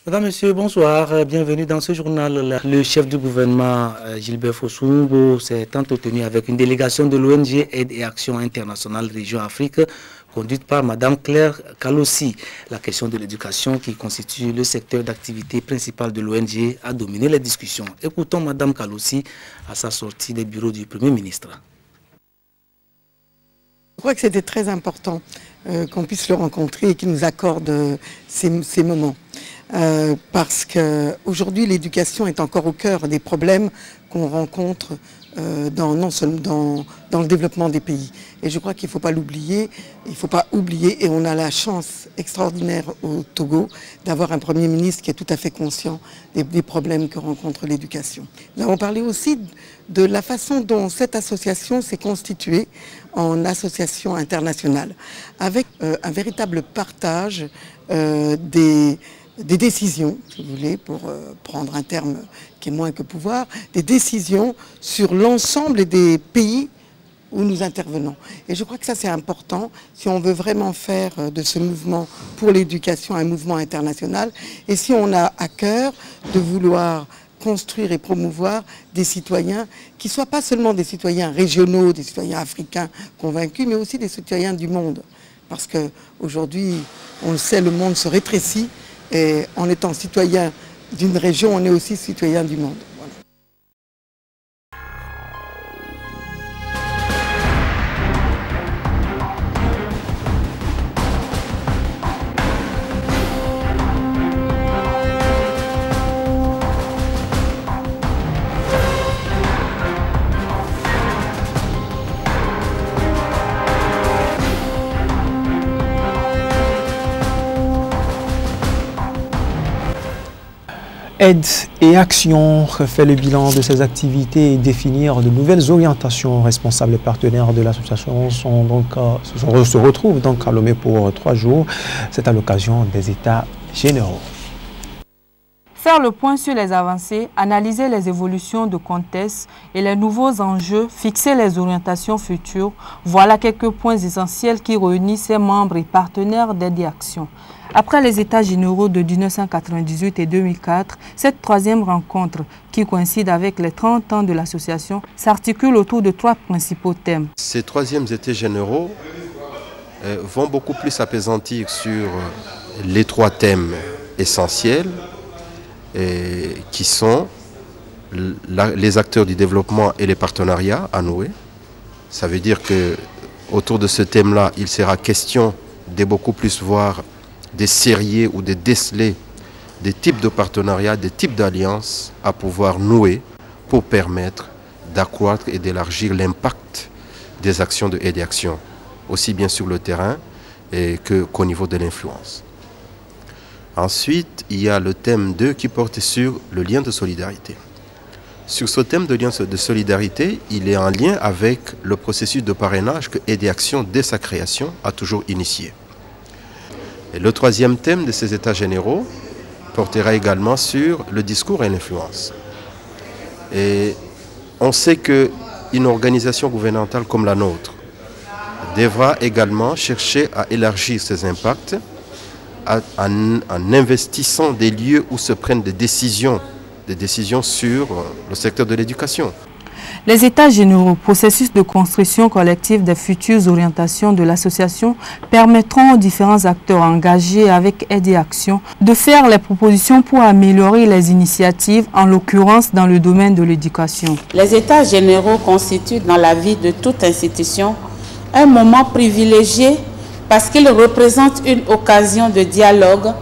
Madame, Monsieur, bonsoir. Bienvenue dans ce journal. Le chef du gouvernement, Gilbert Fossumbo, s'est entretenu avec une délégation de l'ONG Aide et Action Internationale Région Afrique, conduite par Madame Claire Kalossi. La question de l'éducation, qui constitue le secteur d'activité principal de l'ONG, a dominé les discussions. Écoutons Madame Kalossi à sa sortie des bureaux du Premier ministre. Je crois que c'était très important qu'on puisse le rencontrer et qu'il nous accorde ces moments. Parce qu'aujourd'hui, l'éducation est encore au cœur des problèmes qu'on rencontre non seulement dans le développement des pays. Et je crois qu'il ne faut pas l'oublier, et on a la chance extraordinaire au Togo d'avoir un Premier ministre qui est tout à fait conscient des problèmes que rencontre l'éducation. Nous avons parlé aussi de la façon dont cette association s'est constituée en association internationale, avec un véritable partage des décisions, si vous voulez, pour prendre un terme qui est moins que pouvoir, des décisions sur l'ensemble des pays où nous intervenons. Et je crois que ça c'est important si on veut vraiment faire de ce mouvement pour l'éducation un mouvement international et si on a à cœur de vouloir construire et promouvoir des citoyens qui ne soient pas seulement des citoyens régionaux, des citoyens africains convaincus, mais aussi des citoyens du monde. Parce qu'aujourd'hui, on le sait, le monde se rétrécit et en étant citoyen d'une région, on est aussi citoyen du monde. Aide et Action fait le bilan de ses activités et définir de nouvelles orientations. Responsables et partenaires de l'association se retrouvent donc à Lomé pour 3 jours. C'est à l'occasion des États généraux. Faire le point sur les avancées, analyser les évolutions de contexte et les nouveaux enjeux, fixer les orientations futures, voilà quelques points essentiels qui réunissent ses membres et partenaires d'Aide et Action. Après les États généraux de 1998 et 2004, cette troisième rencontre, qui coïncide avec les 30 ans de l'association, s'articule autour de 3 principaux thèmes. Ces troisièmes États généraux vont beaucoup plus s'apaisantir sur les 3 thèmes essentiels qui sont les acteurs du développement et les partenariats à nouer. Ça veut dire que autour de ce thème-là, il sera question de beaucoup plus voir des sérieux ou de déceler des types de partenariats, des types d'alliances à pouvoir nouer pour permettre d'accroître et d'élargir l'impact des actions de Aide et Action, aussi bien sur le terrain qu'au niveau de l'influence. Ensuite, il y a le thème 2 qui porte sur le lien de solidarité. Sur ce thème de lien de solidarité, il est en lien avec le processus de parrainage que Aide et Action, dès sa création, a toujours initié. Et le troisième thème de ces États généraux portera également sur le discours et l'influence. Et on sait qu'une organisation gouvernementale comme la nôtre devra également chercher à élargir ses impacts en investissant des lieux où se prennent des décisions sur le secteur de l'éducation. Les États généraux, processus de construction collective des futures orientations de l'association, permettront aux différents acteurs engagés avec Aide et Action de faire les propositions pour améliorer les initiatives, en l'occurrence dans le domaine de l'éducation. Les États généraux constituent dans la vie de toute institution un moment privilégié parce qu'ils représentent une occasion de dialogue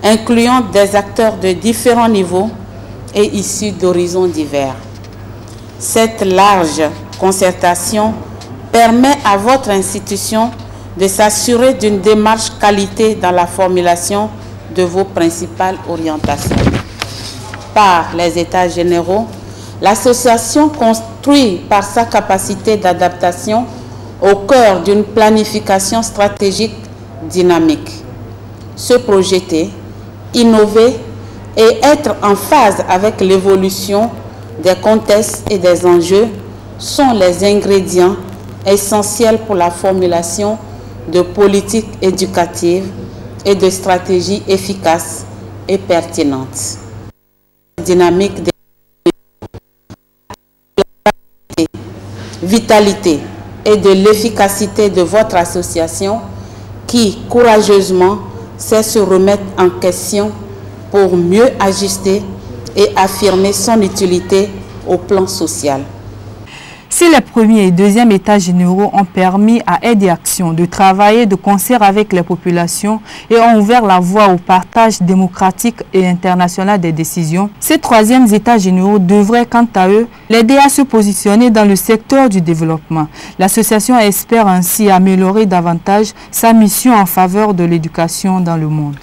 incluant des acteurs de différents niveaux et issus d'horizons divers. Cette large concertation permet à votre institution de s'assurer d'une démarche qualité dans la formulation de vos principales orientations. Par les États généraux, l'association construit par sa capacité d'adaptation au cœur d'une planification stratégique dynamique. Se projeter, innover et être en phase avec l'évolution des contextes et des enjeux sont les ingrédients essentiels pour la formulation de politiques éducatives et de stratégies efficaces et pertinente. Dynamique de vitalité et de l'efficacité de votre association qui, courageusement, sait se remettre en question pour mieux ajuster et affirmer son utilité au plan social. Si les premiers et deuxièmes états généraux ont permis à Aide et Action de travailler de concert avec les populations et ont ouvert la voie au partage démocratique et international des décisions, ces troisièmes états généraux devraient quant à eux l'aider à se positionner dans le secteur du développement. L'association espère ainsi améliorer davantage sa mission en faveur de l'éducation dans le monde.